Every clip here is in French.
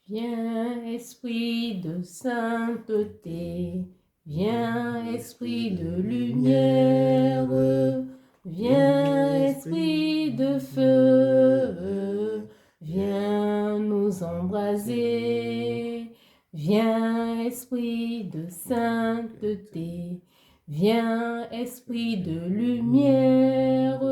Viens, esprit de sainteté, viens, esprit de lumière, viens, esprit de feu, viens nous embraser. Viens, esprit de sainteté, viens, esprit de lumière,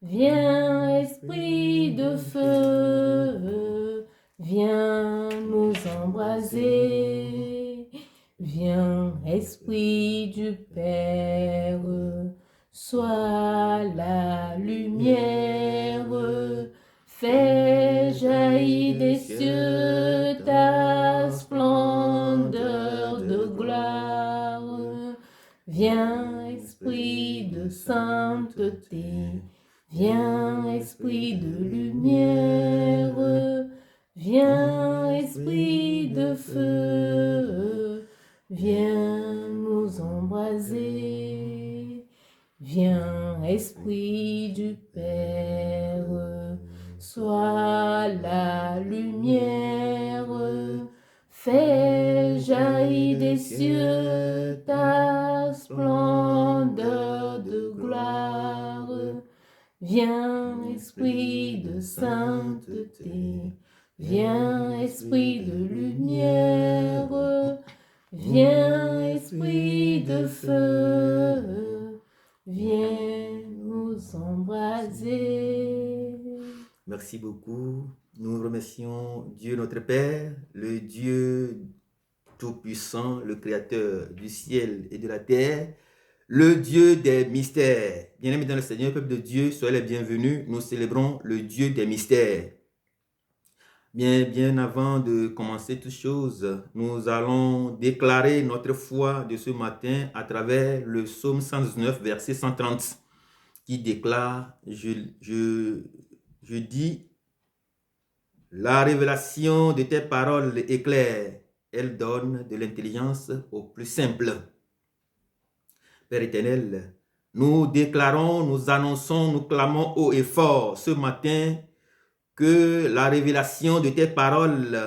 viens, esprit de feu, viens nous embraser. Viens, esprit du Père, sois la lumière, fais jaillir des cieux ta splendeur de gloire. Viens, esprit de sainteté, viens, esprit de lumière, viens, esprit de feu, viens nous embraser. Viens, esprit du Père, sois la lumière, fais jaillir des cieux ta splendeur de gloire. Viens, esprit de sainteté, viens, esprit de lumière, viens, esprit de feu, viens nous embraser. Merci beaucoup. Nous remercions Dieu notre Père, le Dieu Tout-Puissant, le Créateur du ciel et de la terre, le Dieu des mystères. Bien-aimés dans le Seigneur, peuple de Dieu, soyez les bienvenus. Nous célébrons le Dieu des mystères. Bien avant de commencer toute chose, nous allons déclarer notre foi de ce matin à travers le psaume 119, verset 130, qui déclare, je dis, la révélation de tes paroles est claire, elle donne de l'intelligence au plus simple. Père éternel, nous déclarons, nous annonçons, nous clamons haut et fort ce matin que la révélation de tes paroles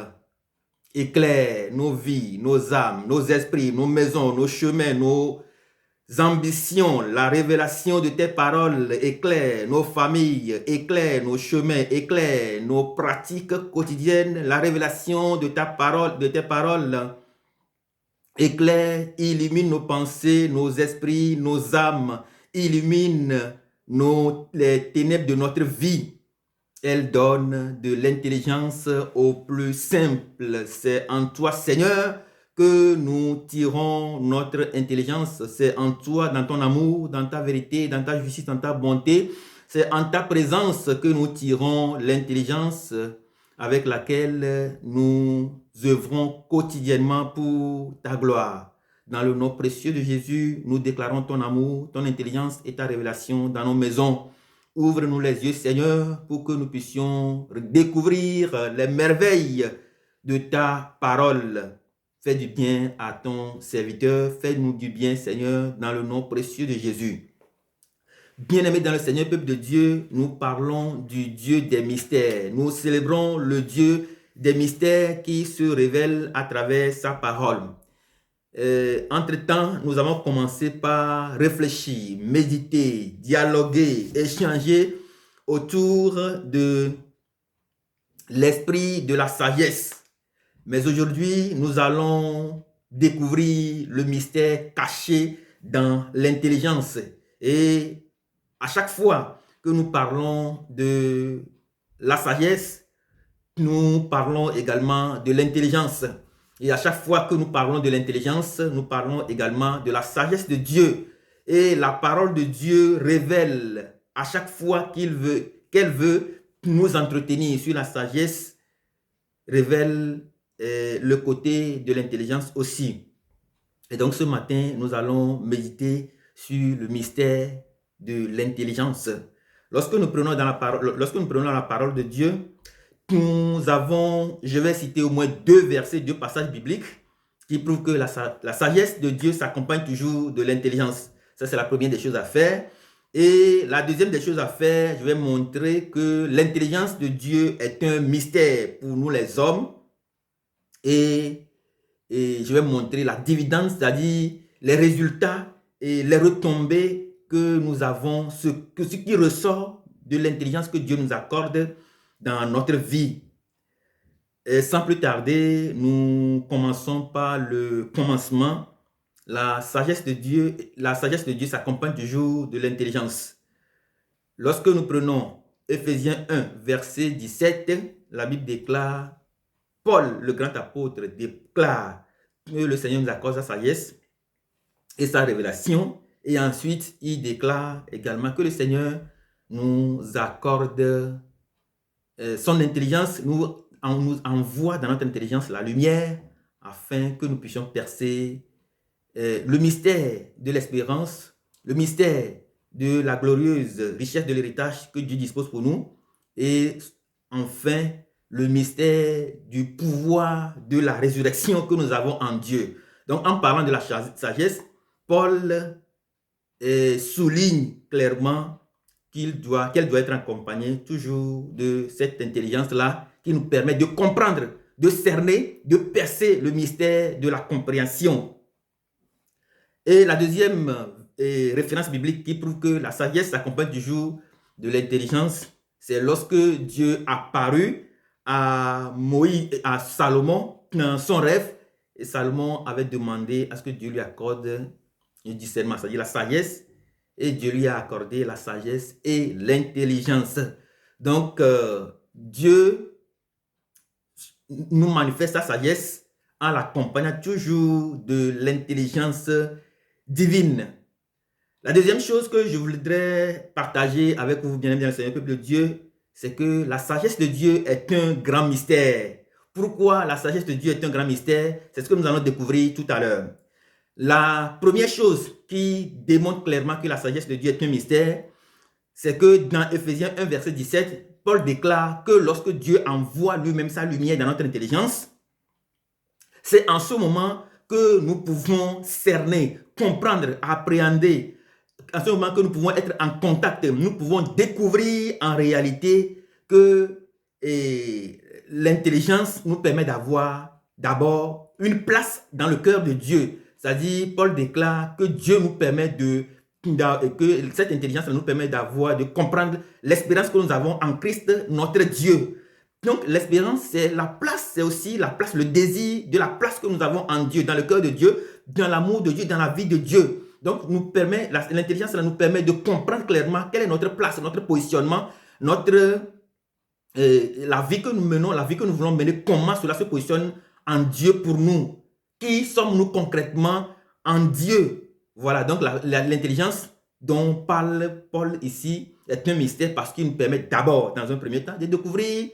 éclaire nos vies, nos âmes, nos esprits, nos maisons, nos chemins, nos ambitions. La révélation de tes paroles éclaire nos familles, éclaire nos chemins, éclaire nos pratiques quotidiennes. La révélation de ta parole, de tes paroles éclaire, illumine nos pensées, nos esprits, nos âmes, illumine les ténèbres de notre vie. Elle donne de l'intelligence au plus simple. C'est en toi, Seigneur, que nous tirons notre intelligence. C'est en toi, dans ton amour, dans ta vérité, dans ta justice, dans ta bonté. C'est en ta présence que nous tirons l'intelligence avec laquelle nous œuvrons quotidiennement pour ta gloire. Dans le nom précieux de Jésus, nous déclarons ton amour, ton intelligence et ta révélation dans nos maisons. Ouvre-nous les yeux, Seigneur, pour que nous puissions découvrir les merveilles de ta parole. Fais du bien à ton serviteur. Fais-nous du bien, Seigneur, dans le nom précieux de Jésus. Bien-aimés dans le Seigneur, peuple de Dieu, nous parlons du Dieu des mystères. Nous célébrons le Dieu des mystères qui se révèle à travers sa parole. Entre-temps, nous avons commencé par réfléchir, méditer, dialoguer, échanger autour de l'esprit de la sagesse. Mais aujourd'hui, nous allons découvrir le mystère caché dans l'intelligence. Et à chaque fois que nous parlons de la sagesse, nous parlons également de l'intelligence. Et à chaque fois que nous parlons de l'intelligence, nous parlons également de la sagesse de Dieu. Et la parole de Dieu révèle à chaque fois qu'elle veut nous entretenir sur la sagesse, révèle le côté de l'intelligence aussi. Et donc ce matin, nous allons méditer sur le mystère de l'intelligence. Lorsque nous prenons la parole de Dieu, nous avons, je vais citer au moins deux passages bibliques qui prouvent que la sagesse de Dieu s'accompagne toujours de l'intelligence. Ça, c'est la première des choses à faire. Et la deuxième des choses à faire, je vais montrer que l'intelligence de Dieu est un mystère pour nous les hommes. et je vais montrer la dividende, c'est-à-dire les résultats et les retombées que nous avons, ce qui ressort de l'intelligence que Dieu nous accorde dans notre vie. Et sans plus tarder, nous commençons par le commencement. La sagesse de Dieu s'accompagne toujours de l'intelligence. Lorsque nous prenons Éphésiens 1, verset 17, la Bible déclare, Paul, le grand apôtre, déclare que le Seigneur nous accorde sa sagesse et sa révélation. Et ensuite, il déclare également que le Seigneur nous accorde son intelligence, nous envoie dans notre intelligence la lumière afin que nous puissions percer le mystère de l'espérance, le mystère de la glorieuse richesse de l'héritage que Dieu dispose pour nous et enfin le mystère du pouvoir de la résurrection que nous avons en Dieu. Donc en parlant de la sagesse, Paul souligne clairement qu'elle doit être accompagnée toujours de cette intelligence-là qui nous permet de comprendre, de cerner, de percer le mystère de la compréhension. Et la deuxième référence biblique qui prouve que la sagesse s'accompagne toujours de l'intelligence, c'est lorsque Dieu apparut à Moïse, à Salomon dans son rêve, et Salomon avait demandé à ce que Dieu lui accorde le discernement, c'est-à-dire la sagesse, et Dieu lui a accordé la sagesse et l'intelligence. Donc, Dieu nous manifeste sa sagesse en l'accompagnant toujours de l'intelligence divine. La deuxième chose que je voudrais partager avec vous, bien Seigneur, peuple de Dieu, c'est que la sagesse de Dieu est un grand mystère. Pourquoi la sagesse de Dieu est un grand mystère? C'est ce que nous allons découvrir tout à l'heure. La première chose qui démontre clairement que la sagesse de Dieu est un mystère, c'est que dans Éphésiens 1, verset 17, Paul déclare que lorsque Dieu envoie lui-même sa lumière dans notre intelligence, c'est en ce moment que nous pouvons cerner, comprendre, appréhender, en ce moment que nous pouvons être en contact, nous pouvons découvrir en réalité que l'intelligence nous permet d'avoir d'abord une place dans le cœur de Dieu. C'est-à-dire, Paul déclare que Dieu nous permet que cette intelligence nous permet de comprendre l'espérance que nous avons en Christ, notre Dieu. Donc, l'espérance, c'est la place, c'est aussi la place, le désir de la place que nous avons en Dieu, dans le cœur de Dieu, dans l'amour de Dieu, dans la vie de Dieu. Donc, l'intelligence nous permet de comprendre clairement quelle est notre place, notre positionnement, la vie que nous menons, la vie que nous voulons mener, comment cela se positionne en Dieu pour nous. Qui sommes-nous concrètement en Dieu? Voilà, donc l'intelligence dont parle Paul ici est un mystère parce qu'il nous permet d'abord, dans un premier temps, de découvrir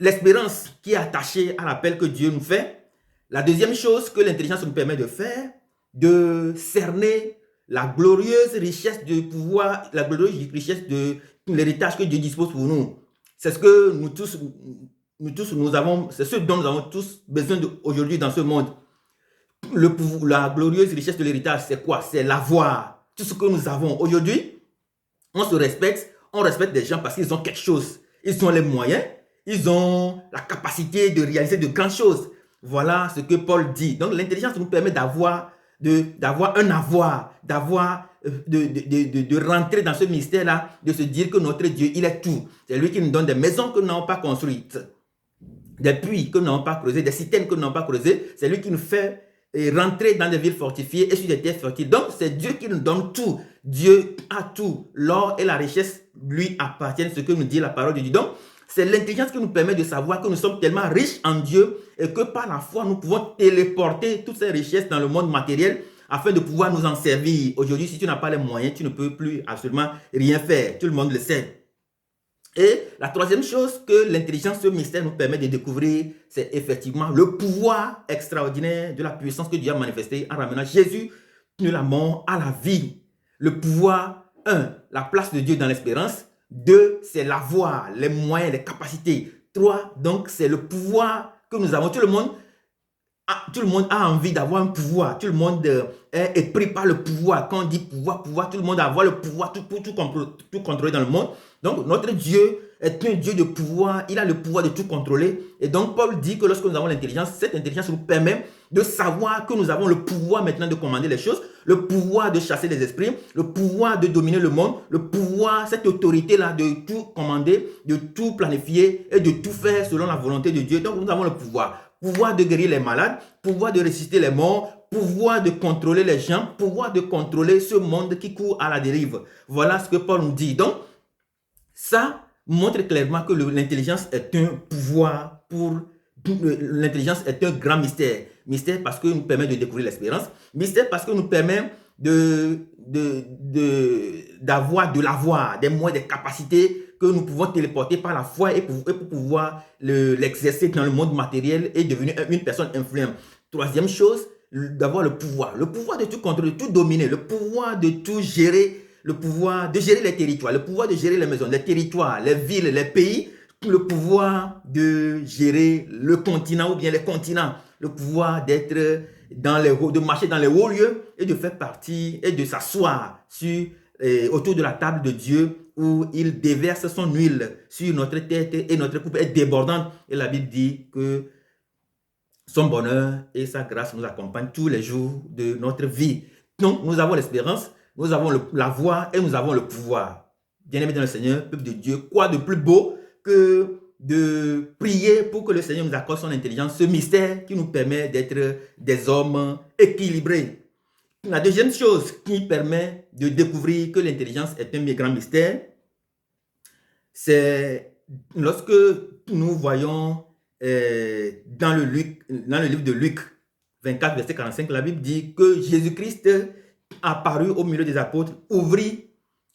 l'espérance qui est attachée à l'appel que Dieu nous fait. La deuxième chose que l'intelligence nous permet de faire, de cerner la glorieuse richesse de pouvoir, la glorieuse richesse de l'héritage que Dieu dispose pour nous. C'est ce que nous tous avons, c'est ce dont nous avons tous besoin aujourd'hui dans ce monde. La glorieuse richesse de l'héritage, c'est quoi? C'est l'avoir. Tout ce que nous avons aujourd'hui, on se respecte, on respecte des gens parce qu'ils ont quelque chose. Ils ont les moyens, ils ont la capacité de réaliser de grandes choses. Voilà ce que Paul dit. Donc l'intelligence nous permet d'avoir un avoir, de rentrer dans ce mystère-là, de se dire que notre Dieu, il est tout. C'est lui qui nous donne des maisons que nous n'avons pas construites, des puits que nous n'avons pas creusés, des citernes que nous n'avons pas creusées. C'est lui qui nous fait rentrer dans des villes fortifiées et sur des terres fertiles. Donc, c'est Dieu qui nous donne tout. Dieu a tout. L'or et la richesse lui appartiennent, ce que nous dit la parole de Dieu. Donc, c'est l'intelligence qui nous permet de savoir que nous sommes tellement riches en Dieu et que par la foi, nous pouvons téléporter toutes ces richesses dans le monde matériel afin de pouvoir nous en servir. Aujourd'hui, si tu n'as pas les moyens, tu ne peux plus absolument rien faire. Tout le monde le sait. Et la troisième chose que l'intelligence, ce mystère nous permet de découvrir, c'est effectivement le pouvoir extraordinaire de la puissance que Dieu a manifesté en ramenant Jésus de la mort à la vie. Le pouvoir, 1, la place de Dieu dans l'espérance. 2, c'est l'avoir, les moyens, les capacités. 3, donc c'est le pouvoir que nous avons. Tout le monde a envie d'avoir un pouvoir. Tout le monde est pris par le pouvoir. Quand on dit pouvoir, tout le monde a le pouvoir pour tout contrôler dans le monde. Donc, notre Dieu est un Dieu de pouvoir. Il a le pouvoir de tout contrôler. Et donc, Paul dit que lorsque nous avons l'intelligence, cette intelligence nous permet de savoir que nous avons le pouvoir maintenant de commander les choses, le pouvoir de chasser les esprits, le pouvoir de dominer le monde, le pouvoir, cette autorité-là de tout commander, de tout planifier et de tout faire selon la volonté de Dieu. Donc, nous avons le pouvoir. Pouvoir de guérir les malades, pouvoir de ressusciter les morts, pouvoir de contrôler les gens, pouvoir de contrôler ce monde qui court à la dérive. Voilà ce que Paul nous dit. Donc, ça montre clairement que l'intelligence est un pouvoir pour... L'intelligence est un grand mystère. Mystère parce que nous permet de découvrir l'espérance. Mystère parce que nous permet d'avoir de l'avoir, des moyens, des capacités que nous pouvons téléporter par la foi et pour pouvoir l'exercer dans le monde matériel et devenir une personne influente. Troisième chose, d'avoir le pouvoir de tout contrôler, de tout dominer, le pouvoir de tout gérer, le pouvoir de gérer les territoires, le pouvoir de gérer les maisons, les territoires, les villes, les pays, le pouvoir de gérer le continent ou bien les continents, le pouvoir d'être de marcher dans les hauts lieux et de faire partie et de s'asseoir autour de la table de Dieu où il déverse son huile sur notre tête et notre coupe est débordante. Et la Bible dit que son bonheur et sa grâce nous accompagnent tous les jours de notre vie. Donc, nous avons l'espérance, nous avons la voix et nous avons le pouvoir. Bien-aimés dans le Seigneur, peuple de Dieu, quoi de plus beau que de prier pour que le Seigneur nous accorde son intelligence, ce mystère qui nous permet d'être des hommes équilibrés. La deuxième chose qui permet de découvrir que l'intelligence est un grand mystère, c'est lorsque nous voyons dans le livre de Luc 24, verset 45, la Bible dit que Jésus-Christ apparu au milieu des apôtres, ouvrit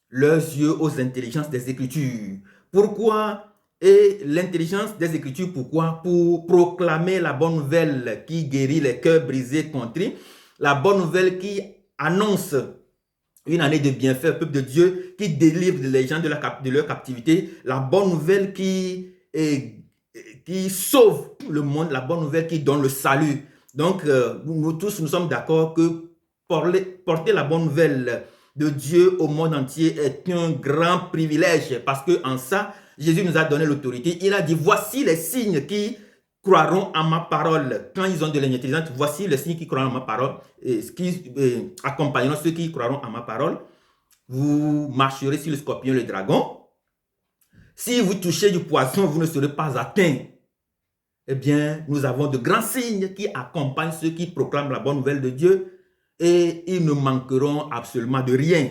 leurs yeux aux intelligences des Écritures. Pourquoi? Et l'intelligence des Écritures, pourquoi? Pour proclamer la bonne nouvelle qui guérit les cœurs brisés, contrits, la bonne nouvelle qui annonce une année de bienfaits au peuple de Dieu, qui délivre les gens de leur captivité, la bonne nouvelle qui sauve le monde, la bonne nouvelle qui donne le salut. Donc, nous tous, nous sommes d'accord que porter la bonne nouvelle de Dieu au monde entier est un grand privilège parce qu'en ça, Jésus nous a donné l'autorité. Il a dit, voici les signes qui croiront à ma parole. Quand ils ont de l'intelligence, voici les signes qui croiront à ma parole, et qui accompagneront ceux qui croiront à ma parole. Vous marcherez sur le scorpion et le dragon. Si vous touchez du poisson, vous ne serez pas atteint. Eh bien, nous avons de grands signes qui accompagnent ceux qui proclament la bonne nouvelle de Dieu et ils ne manqueront absolument de rien.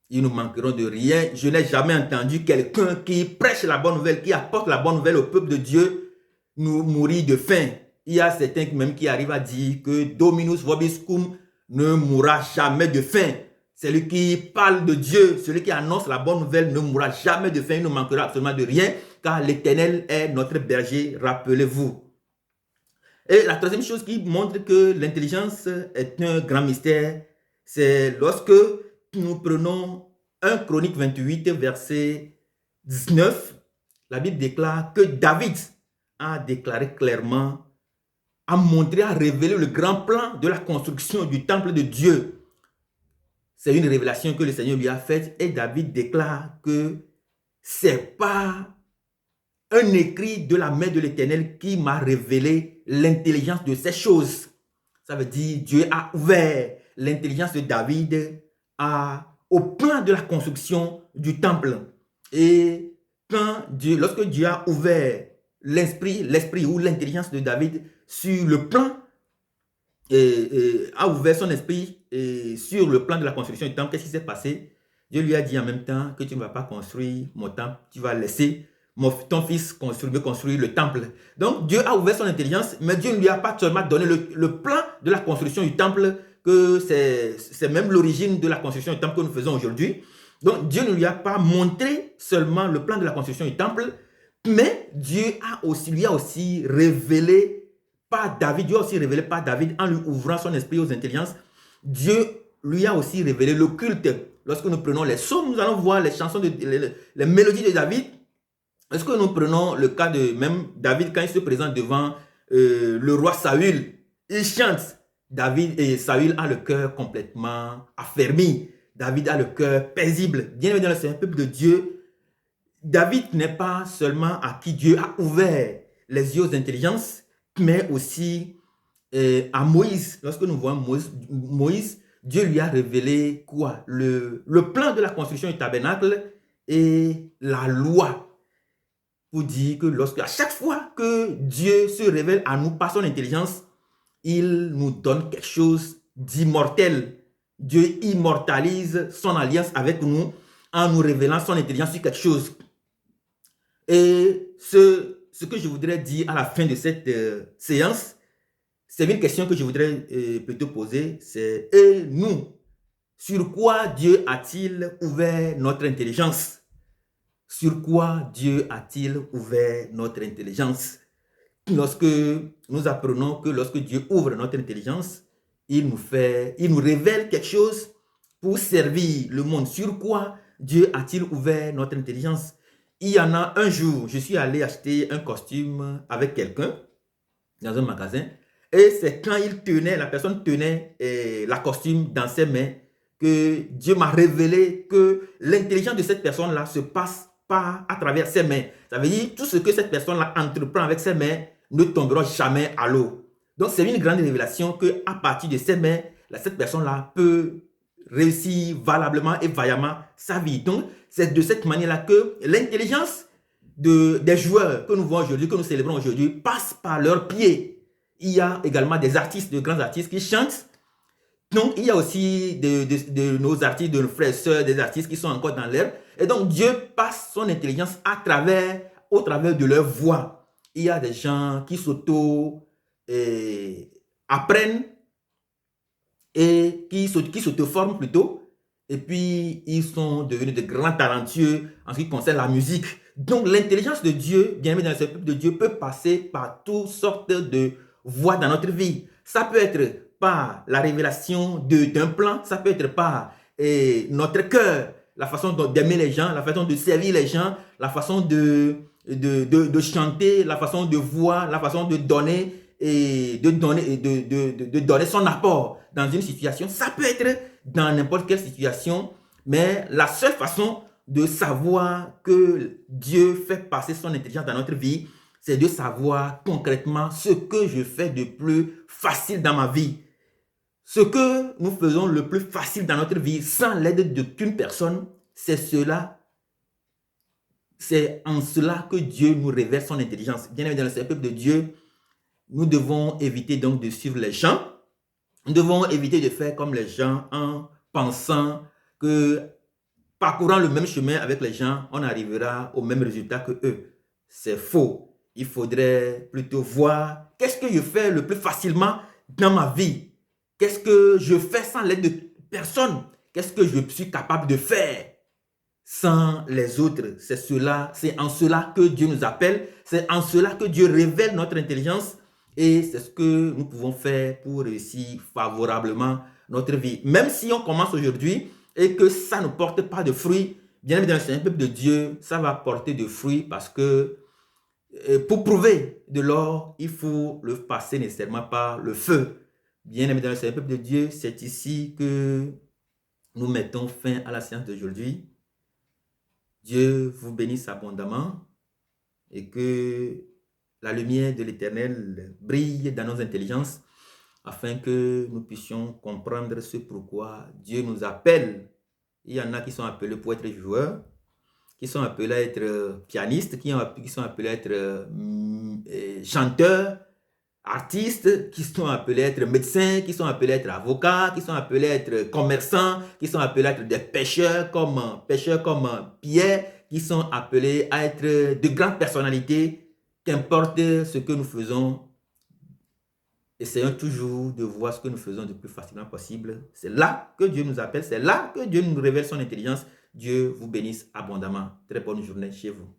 Ils ne manqueront de rien. Je n'ai jamais entendu quelqu'un qui prêche la bonne nouvelle, qui apporte la bonne nouvelle au peuple de Dieu, nous mourir de faim. Il y a certains même qui arrivent à dire que Dominus vobiscum ne mourra jamais de faim. Celui qui parle de Dieu, celui qui annonce la bonne nouvelle ne mourra jamais de faim, il ne manquera absolument de rien, car l'Éternel est notre berger, rappelez-vous. Et la troisième chose qui montre que l'intelligence est un grand mystère, c'est lorsque nous prenons 1 Chronique 28, verset 19, la Bible déclare que David a déclaré clairement, a montré, a révélé le grand plan de la construction du temple de Dieu. C'est une révélation que le Seigneur lui a faite et David déclare que c'est pas un écrit de la main de l'Éternel qui m'a révélé l'intelligence de ces choses. Ça veut dire Dieu a ouvert l'intelligence de David au plan de la construction du temple. Et lorsque Dieu a ouvert l'esprit ou l'intelligence de David sur le plan, a ouvert son esprit sur le plan de la construction du temple, qu'est-ce qui s'est passé? Dieu lui a dit en même temps que tu ne vas pas construire mon temple, tu vas laisser ton fils construire le temple. Donc Dieu a ouvert son intelligence, mais Dieu ne lui a pas seulement donné le plan de la construction du temple, que c'est même l'origine de la construction du temple que nous faisons aujourd'hui. Donc Dieu ne lui a pas montré seulement le plan de la construction du temple, mais Dieu lui a aussi révélé par David, Dieu a aussi révélé par David en lui ouvrant son esprit aux intelligences. Dieu lui a aussi révélé le culte. Lorsque nous prenons les psaumes, nous allons voir les chansons, les mélodies de David. Est-ce que nous prenons le cas de même David quand il se présente devant le roi Saül, il chante. David et Saül a le cœur complètement affermi. David a le cœur paisible. Bien évidemment, c'est un peuple de Dieu. David n'est pas seulement à qui Dieu a ouvert les yeux aux intelligences, mais aussi à Moïse. Lorsque nous voyons Moïse, Dieu lui a révélé quoi? Le plan de la construction du tabernacle et la loi. Pour dire que à chaque fois que Dieu se révèle à nous par son intelligence, il nous donne quelque chose d'immortel. Dieu immortalise son alliance avec nous en nous révélant son intelligence sur quelque chose. Et ce que je voudrais dire à la fin de cette séance, c'est une question que je voudrais plutôt poser, c'est et nous, sur quoi Dieu a-t-il ouvert notre intelligence? Sur quoi Dieu a-t-il ouvert notre intelligence? Lorsque nous apprenons que lorsque Dieu ouvre notre intelligence, il nous révèle quelque chose pour servir le monde. Sur quoi Dieu a-t-il ouvert notre intelligence? Il y en a un jour, je suis allé acheter un costume avec quelqu'un dans un magasin et c'est quand la personne tenait la costume dans ses mains que Dieu m'a révélé que l'intelligence de cette personne-là se passe pas à travers ses mains. Ça veut dire tout ce que cette personne-là entreprend avec ses mains ne tombera jamais à l'eau. Donc c'est une grande révélation qu'à partir de ses mains, cette personne-là peut réussir valablement et vaillamment sa vie. Donc c'est de cette manière-là que l'intelligence des joueurs que nous voyons aujourd'hui, que nous célébrons aujourd'hui, passe par leurs pieds. Il y a également des artistes, de grands artistes qui chantent. Donc, il y a aussi de nos artistes, de nos frères et sœurs, des artistes qui sont encore dans l'air. Et donc, Dieu passe son intelligence au travers de leur voix. Il y a des gens qui apprennent et qui s'auto-forment plutôt. Et puis, ils sont devenus de grands talentueux en ce qui concerne la musique. Donc, l'intelligence de Dieu, bien aimé dans le peuple de Dieu, peut passer par toutes sortes de voies dans notre vie. Ça peut être par la révélation d'un plan, ça peut être par notre cœur, la façon d'aimer les gens, la façon de servir les gens, la façon de chanter, la façon de voir, la façon de donner et de donner son apport dans une situation. Ça peut être dans n'importe quelle situation, mais la seule façon de savoir que Dieu fait passer son intelligence dans notre vie, c'est de savoir concrètement ce que je fais de plus facile dans ma vie. Ce que nous faisons le plus facile dans notre vie sans l'aide d'aucune personne, c'est en cela que Dieu nous révèle son intelligence. Bien évidemment, dans le peuple de Dieu, nous devons éviter donc de suivre les gens. Nous devons éviter de faire comme les gens en pensant que parcourant le même chemin avec les gens, on arrivera au même résultat que eux. C'est faux. Il faudrait plutôt voir qu'est-ce que je fais le plus facilement dans ma vie. Qu'est-ce que je fais sans l'aide de personne? Qu'est-ce que je suis capable de faire sans les autres? C'est en cela que Dieu nous appelle. C'est en cela que Dieu révèle notre intelligence. Et c'est ce que nous pouvons faire pour réussir favorablement notre vie. Même si on commence aujourd'hui et que ça ne porte pas de fruits, bien évidemment, c'est un peuple de Dieu, ça va porter de fruits parce que pour prouver de l'or, il faut le passer nécessairement par le feu. Bien évidemment, c'est un peuple de Dieu, c'est ici que nous mettons fin à la séance d'aujourd'hui. Dieu vous bénisse abondamment et que la lumière de l'Éternel brille dans nos intelligences afin que nous puissions comprendre ce pourquoi Dieu nous appelle. Il y en a qui sont appelés pour être joueurs, qui sont appelés à être pianistes, qui sont appelés à être chanteurs, artistes, qui sont appelés à être médecins, qui sont appelés à être avocats, qui sont appelés à être commerçants, qui sont appelés à être des pêcheurs comme Pierre, qui sont appelés à être de grandes personnalités. Qu'importe ce que nous faisons, essayons toujours de voir ce que nous faisons le plus facilement possible. C'est là que Dieu nous appelle, c'est là que Dieu nous révèle son intelligence. Dieu vous bénisse abondamment. Très bonne journée chez vous.